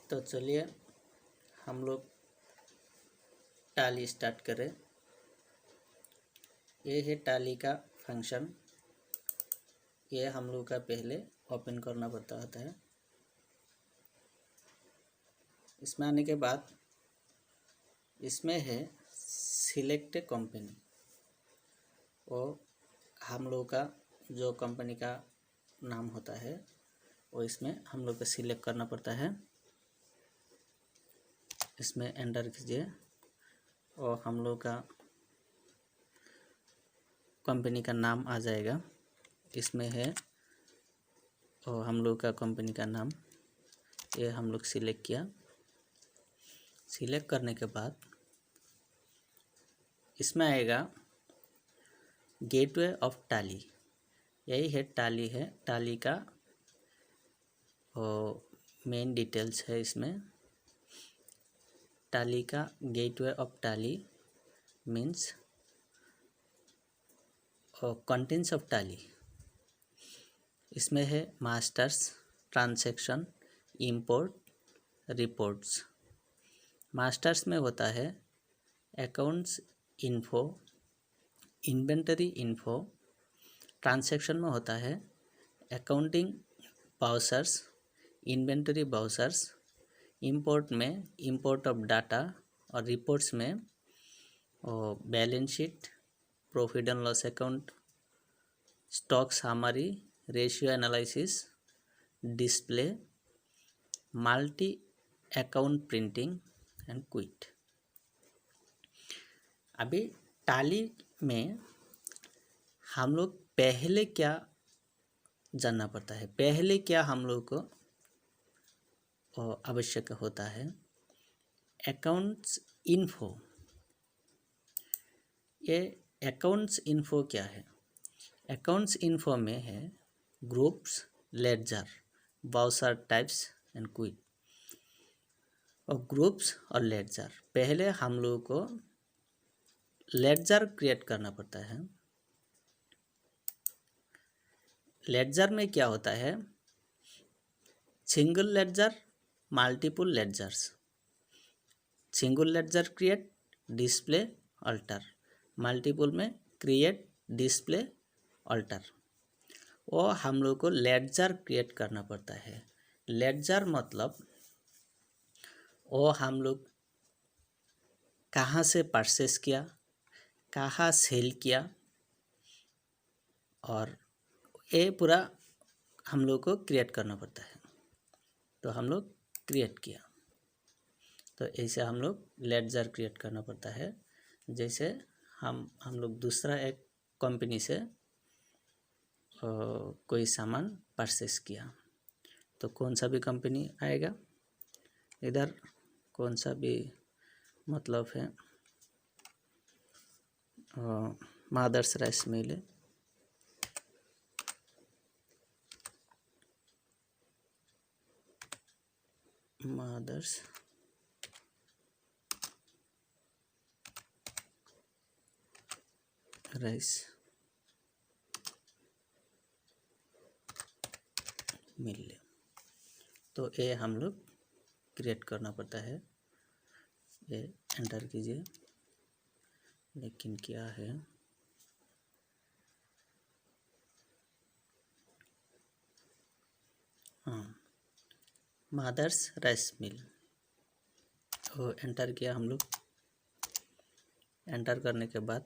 तो चलिए हम लोग टैली स्टार्ट करें। ये है टैली का फंक्शन। ये हम लोग का पहले ओपन करना पड़ता होता है। इसमें आने के बाद इसमें है सिलेक्ट कंपनी। वो हम लोग का जो कंपनी का नाम होता है वो इसमें हम लोग को सिलेक्ट करना पड़ता है। इसमें एंटर कीजिए और हम लोग का कंपनी का नाम आ जाएगा। इसमें है और हम लोग का कंपनी का नाम ये हम लोग सिलेक्ट किया। सिलेक्ट करने के बाद इसमें आएगा गेटवे ऑफ टैली। यही है टैली है, टैली का मेन डिटेल्स है। इसमें टैली का gateway of tally means contents of tally. इसमें है masters, transaction, import, reports. Masters में होता है accounts info, inventory info. Transaction में होता है accounting vouchers, inventory vouchers. Import में इंपोर्ट ऑफ डाटा और रिपोर्ट्स में balance sheet, profit and loss account, stock summary, ratio analysis, display, multi account printing and quit. अभी टैली में हम लोग पहले क्या जानना पड़ता है, पहले क्या हम लोग को आवश्यक होता है। Accounts info. ये अकाउंट्स इन्फो क्या है? अकाउंट्स इन्फो में है groups, ledger, voucher types and quit. और ग्रुप्स और लेडजर, पहले हम लोगों को लेडजर क्रिएट करना पड़ता है। लेडजर में क्या होता है? Single ledger, multiple ledgers. Single ledger create, display, alter. Multiple में क्रिएट, डिस्प्ले, अल्टर। वो हम लोग को लेडजर क्रिएट करना पड़ता है। लेडजर मतलब वो हम लोग कहाँ से परचेस किया, कहाँ सेल किया, और ये पूरा हम लोग को क्रिएट करना पड़ता है। तो हम लोग क्रिएट किया, तो ऐसे हम लोग लेडजर क्रिएट करना पड़ता है। जैसे हम लोग दूसरा एक कंपनी से कोई सामान परचेस किया, तो कौन सा भी कंपनी आएगा इधर, कौन सा भी मतलब है मदर्स राइस मिल है, मदर्स राइस मिल। तो ये हम लोग क्रिएट करना पड़ता है। ये एंटर कीजिए। लेकिन क्या है, हाँ, मदर्स राइस मिल। तो एंटर किया हम लोग। एंटर करने के बाद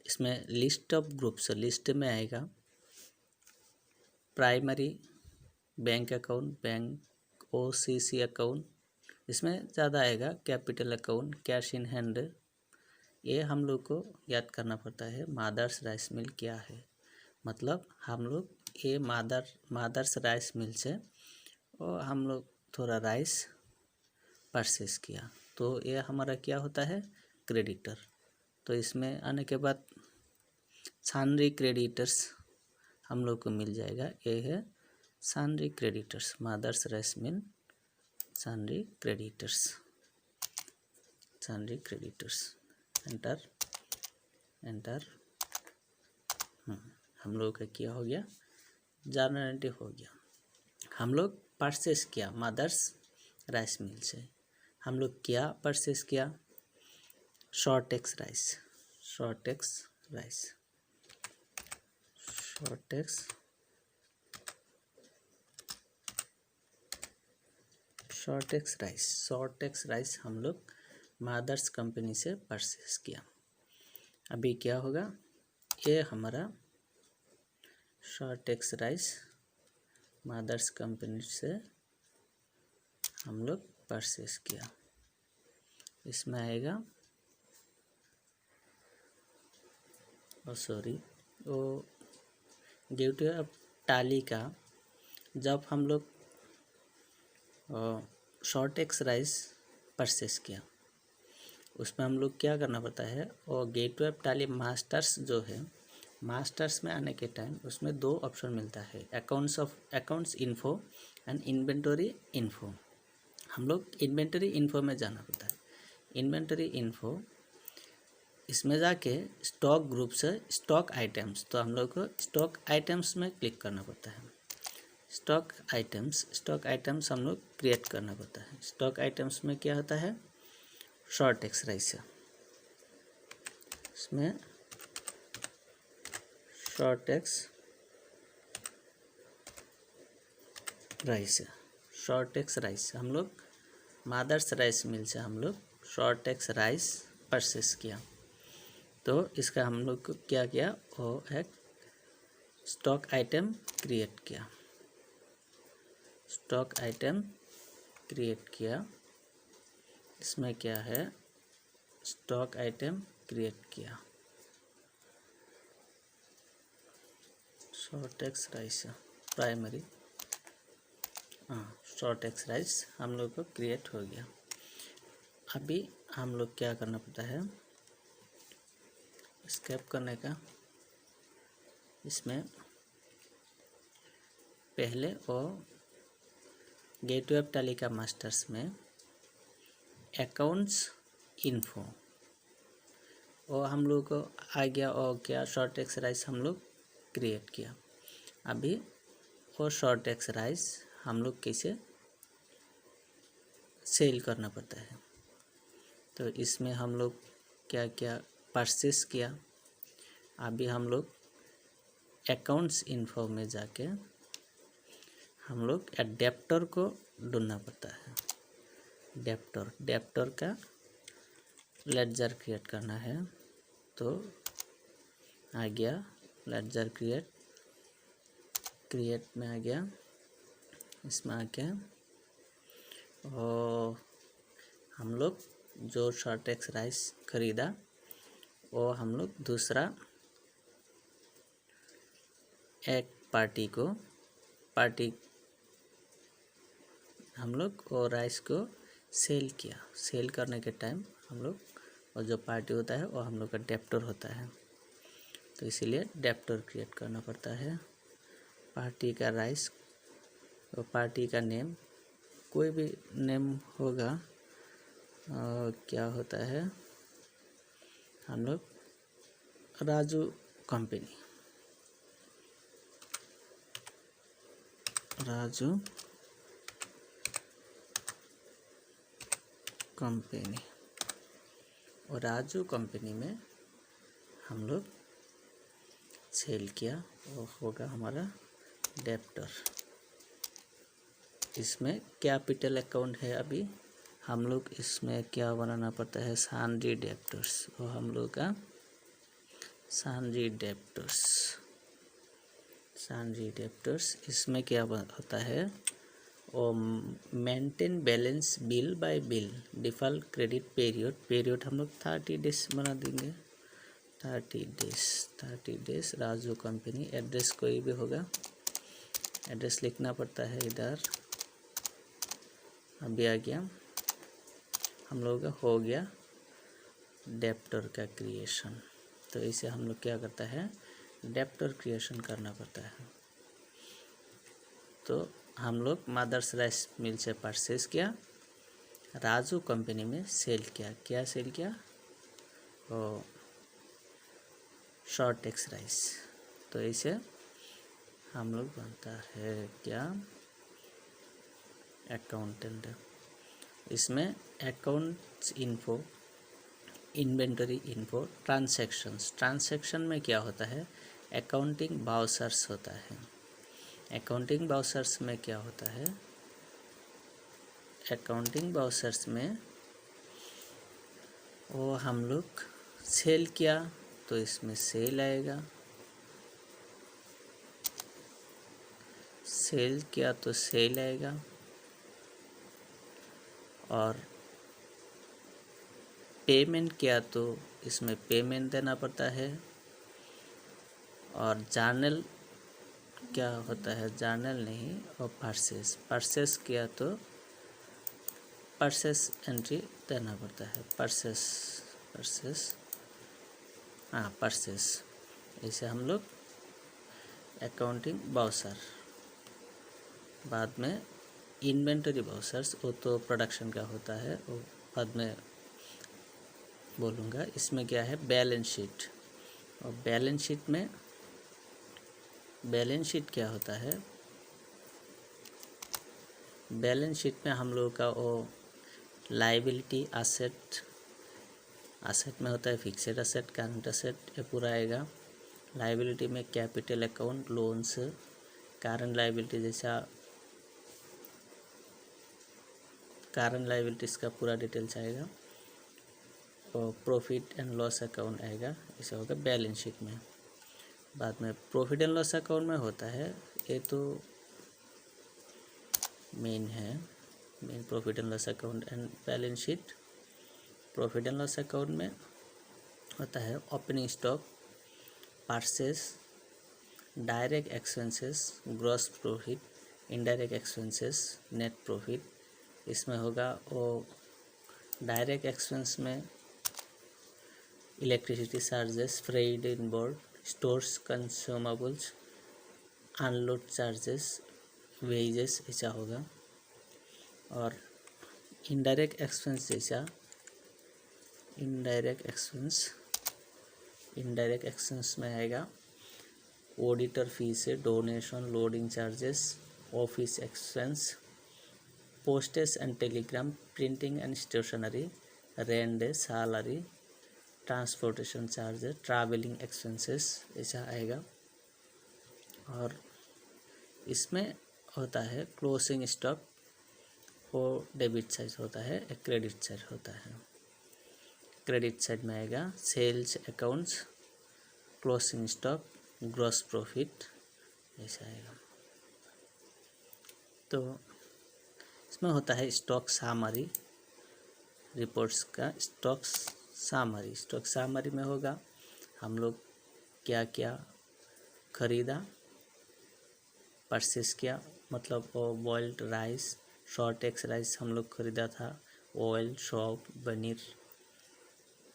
इसमें लिस्ट ऑफ ग्रुप्स, लिस्ट में आएगा primary bank account, bank OCC account. इसमें ज़्यादा आएगा capital account, cash in hand. ये हम लोग को याद करना पड़ता है। मदर्स राइस मिल क्या है, मतलब हम लोग ये मदर्स राइस मिल से और हम लोग थोड़ा राइस परचेस किया, तो ये हमारा क्या होता है, क्रेडिटर। तो इसमें आने के बाद सन्ड्री क्रेडिटर्स हम लोग को मिल जाएगा। ये है sundry creditors, mothers rice mill sundry creditors, sundry creditors. Enter enter. हम लोग का क्या हो गया, जनरेटिव हो गया। हम लोग परचेस किया मदर्स राइस मिल से हम लोग क्या परचेस किया, शॉर्टेक्स राइस, शॉर्टेक्स राइस, शॉर्टेक्स शॉर्टेक्स राइस, शॉर्टेक्स राइस हम लोग मादर्स कंपनी से परचेस किया। अभी क्या होगा, ये हमारा शॉर्टेक्स राइस मादर्स कंपनी से हम लोग परचेस किया। इसमें आएगा वो ड्यूटी ऑफ टाली का जब हम लोग शॉर्टेक्स राइस परचेस किया, उसमें हम लोग क्या करना पड़ता है, और गेटवे ऑफ टाली मास्टर्स जो है, मास्टर्स में आने के टाइम उसमें 2 ऑप्शन मिलता है, accounts info and inventory info. हम लोग इन्वेंटरी इन्फो में जाना पड़ता है। इन्वेंटरी इन्फो इसमें जाके स्टॉक ग्रुप से स्टॉक आइटम्स, तो हम लोग को स्टॉक आइटम्स में क्लिक करना पड़ता है। स्टॉक आइटम्स हम लोग क्रिएट करना पड़ता है। स्टॉक आइटम्स में क्या होता है, शॉर्टेक्स राइस, इसमें शॉर्टेक्स राइस हम लोग मादर्स राइस मिल से हम लोग शॉर्टेक्स राइस परचेस किया। तो इसका हम लोग को क्या किया, वो एक स्टॉक आइटम क्रिएट किया, स्टॉक आइटम क्रिएट किया। इसमें क्या है, स्टॉक आइटम क्रिएट किया, शॉर्टेक्स राइस प्राइमरी, शॉर्टेक्स राइस हम लोग को क्रिएट हो गया। अभी हम लोग क्या करना पड़ता है, स्केप करने का। इसमें पहले और गेटवे ऑफ टैली का मास्टर्स में अकाउंट्स इन्फो और हम लोग को आ गया, और क्या शॉर्टेक्स राइस हम लोग क्रिएट किया। अभी वो शॉर्टेक्स राइस हम लोग कैसे सेल करना पड़ता है, तो इसमें हम लोग क्या क्या परचेस किया। अभी हम लोग अकाउंट्स इन्फो में जाके हम लोग एडेप्टर को ढूंढना पड़ता है। डेप्टर का लेडजर क्रिएट करना है, तो आ गया लेडजर क्रिएट में आ गया। इसमें आके और हम लोग जो शॉर्टेक्स राइस खरीदा वो हम लोग दूसरा एक पार्टी हम लोग और राइस को सेल किया। सेल करने के टाइम हम लोग, और जो पार्टी होता है वो हम लोग का डेप्टर होता है, तो इसीलिए डेप्टर क्रिएट करना पड़ता है। पार्टी का राइस और पार्टी का नेम, कोई भी नेम होगा, क्या होता है, हम लोग राजू कंपनी और राजू कंपनी में हम लोग सेल किया, वो होगा हमारा डेप्टर। इसमें कैपिटल अकाउंट है। अभी हम लोग इसमें क्या बनाना पड़ता है, सन्ड्री डेप्टर्स, वो हम लोग का सन्ड्री डेप्टर्स। इसमें क्या होता है, और maintain balance bill bye bill, default credit period हम लोग 30 डेज बना देंगे। 30 डेज राजू कंपनी। एड्रेस कोई भी होगा, एड्रेस लिखना पड़ता है इधर। अभी आ गया, हम लोग का हो गया डेप्टर का क्रिएशन। तो इसे हम लोग क्या करता है, डेप्टर क्रिएशन करना पड़ता है। तो हम लोग मदर्स राइस मिल से परचेस किया, राजू कंपनी में सेल किया। क्या सेल किया, और शॉर्टेक्स राइस। तो इसे हम लोग बनता है क्या, अकाउंटेंट इसमें accounts info, inventory info, transactions. Transaction में क्या होता है, अकाउंटिंग बाउचर्स होता है। अकाउंटिंग बाउचर्स में क्या होता है, अकाउंटिंग बाउचर्स में वो हम लोग सेल किया तो इसमें सेल आएगा, सेल किया तो सेल आएगा, और पेमेंट किया तो इसमें पेमेंट देना पड़ता है। और जर्नल क्या होता है, जर्नल नहीं, और परचेस, परचेस किया तो परचेस एंट्री देना पड़ता है। परचेस, परचेस, हाँ परचेस। इसे हम लोग अकाउंटिंग बाउचर। बाद में इन्वेंटरी बाउचर्स, वो तो प्रोडक्शन का होता है, वो बाद में बोलूँगा। इसमें क्या है, बैलेंस शीट। और बैलेंस शीट में, बैलेंस शीट क्या होता है, बैलेंस शीट में हम लोगों का वो लाइबिलिटी, असेट, असेट में होता है फिक्सेड असेट, करंट असेट, ये पूरा आएगा। लाइबिलिटी में capital account, loans, current liability जैसा करंट लाइबिलिटीज़ का पूरा डिटेल्स आएगा। और प्रॉफिट एंड लॉस अकाउंट आएगा, इसे होगा बैलेंस शीट में। बाद में प्रॉफिट एंड लॉस अकाउंट में होता है, ये तो मेन है, main profit and loss account and balance sheet. Profit and loss account में होता है opening stock, purchase, direct expenses, gross profit, indirect expenses, net profit. इसमें होगा वो डायरेक्ट एक्सपेंस में इलेक्ट्रिसिटी चार्जेस, फ्रेट इन board, stores, consumables, unload charges, wages, ऐसा होगा। और इनडायरेक्ट एक्सपेंस जैसा इनडायरेक्ट एक्सपेंस, इनडायरेक्ट एक्सपेंस में आएगा auditor fees, donation, loading charges, office expense, postage and Telegram, printing and stationery, rent, salary, transportation charge, travelling expenses, ऐसा आएगा। और इसमें होता है क्लोजिंग स्टॉक, वो डेबिट साइड होता है, एक क्रेडिट साइड होता है। क्रेडिट साइड में आएगा sales accounts, closing stock, gross profit, ऐसा आएगा। तो इसमें होता है स्टॉक सामरी, रिपोर्ट्स का स्टॉक सामरी। स्टॉक सामरी में होगा हम लोग क्या क्या खरीदा, परचेस किया, मतलब वो बॉइल्ड राइस, शॉर्टेक्स राइस हम लोग खरीदा था, ऑयल, शॉप, पनीर,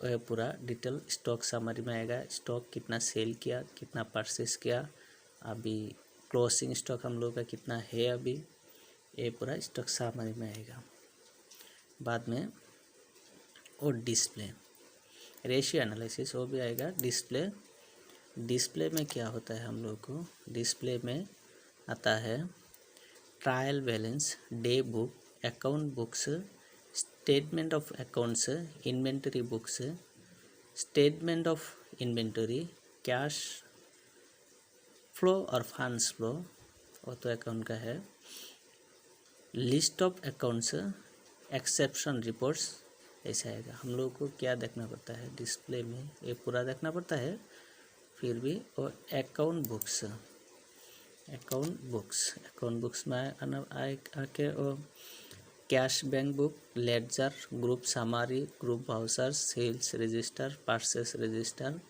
वह पूरा डिटेल स्टॉक समरी में आएगा। स्टॉक कितना सेल किया, कितना परचेस किया, अभी क्लोजिंग स्टॉक हम लोग का कितना है अभी, ये पूरा स्टॉक समरी में आएगा। बाद में और डिस्प्ले, रेशियो एनालिसिस, वो भी आएगा। डिस्प्ले, डिस्प्ले में क्या होता है हम लोग को, डिस्प्ले में आता है trial balance, day book, account books, statement of accounts, inventory books, statement of inventory, cash flow और फंड्स फ्लो, वो तो अकाउंट का है। List of accounts, exception reports, ऐसा आएगा। हम लोग को क्या देखना पड़ता है डिस्प्ले में, ये पूरा देखना पड़ता है फिर भी। और account books, account books, account books में आके और cash bank book, ledger, group summary, group vouchers, sales register, purchase register,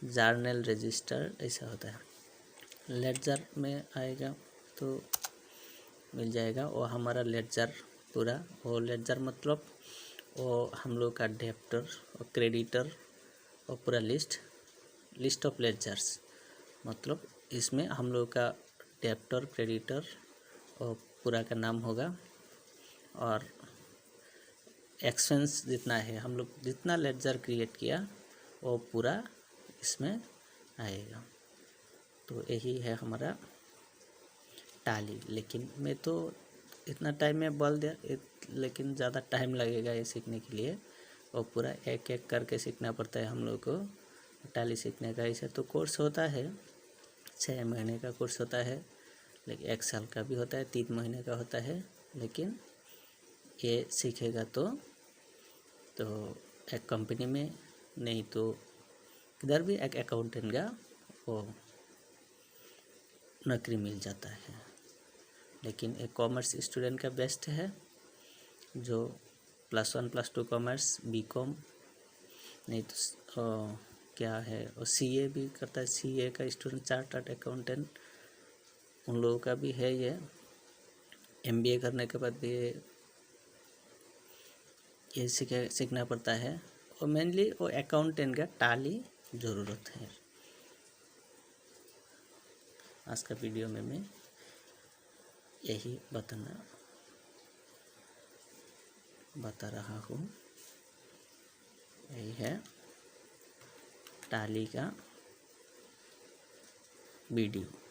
journal register, ऐसा होता है। लेडजर में आएगा तो मिल जाएगा वो हमारा लेडजर पूरा। वो लेडजर मतलब वो हम लोग का डेप्टर और क्रेडिटर और पूरा लिस्ट ऑफ लेडजर्स, मतलब इसमें हम लोग का डेप्टर, क्रेडिटर और पूरा का नाम होगा। और एक्सपेंस जितना है, हम लोग जितना लेडजर क्रिएट किया वो पूरा इसमें आएगा। तो यही है हमारा टाली। लेकिन मैं तो इतना टाइम में बोल दिया, लेकिन ज़्यादा टाइम लगेगा ये सीखने के लिए, और पूरा एक एक करके सीखना पड़ता है हम लोग को टैली सीखने का। ऐसे तो कोर्स होता है, 6 महीने का कोर्स होता है, लेकिन 1 साल का भी होता है, 3 महीने का होता है। लेकिन ये सीखेगा तो एक कंपनी में, नहीं तो किधर भी एक अकाउंटेंट का वो नौकरी मिल जाता है। लेकिन एक कॉमर्स स्टूडेंट का बेस्ट है, जो +1 +2 कॉमर्स, बीकॉम, नहीं तो क्या है, और सीए भी करता है, सीए का स्टूडेंट, चार्टर्ड अकाउंटेंट, उन लोगों का भी है ये। एमबीए करने के बाद भी ये सीखना पड़ता है, और मेनली वो अकाउंटेंट का टैली ज़रूरत है। आज का वीडियो में मैं यही बता रहा हूँ। यही है टैली का वीडियो।